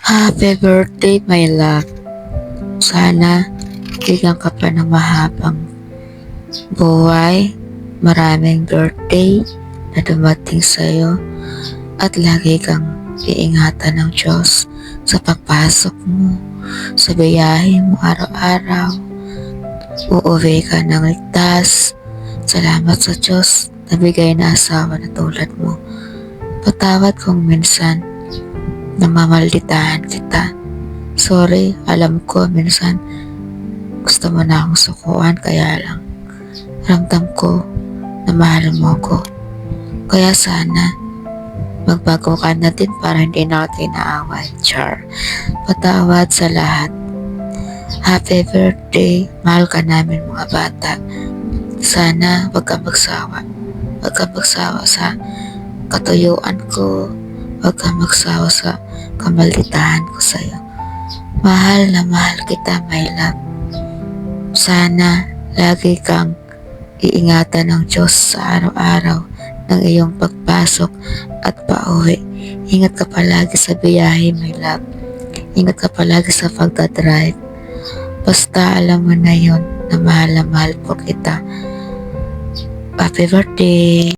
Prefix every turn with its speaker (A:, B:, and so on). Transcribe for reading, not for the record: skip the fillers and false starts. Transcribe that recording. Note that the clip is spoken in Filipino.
A: Happy birthday, my love. Sana bigyan ka pa ng mahabang buhay, maraming birthday na dumating sa'yo, at lagi kang iingatan ng Diyos sa pagpasok mo, sa biyahe mo araw-araw. Uuwi ka ng ligtas. Salamat sa Diyos na bigay na asawa na tulad mo. Patawad kung minsan namamalditahan kita. Sorry, alam ko minsan gusto mo na akong sukuan, kaya lang ramdam ko na mahal mo ko. Kaya sana magbago ka na din para hindi na ako inaaway. Char. Patawad sa lahat. Happy birthday. Mahal ka namin mga bata. Sana wag kang magsawa. Wag kang magsawa sa katuyuan ko. Wag kang magsawa sa kamalditahan ko sa'yo. Mahal na mahal kita, my love. Sana lagi kang iingatan ng Diyos sa araw-araw ng iyong pagpasok at pauwi. Ingat ka palagi sa biyahe, my love. Ingat ka palagi sa pagdadrive. Basta alam mo na yon na mahal po kita. Happy birthday!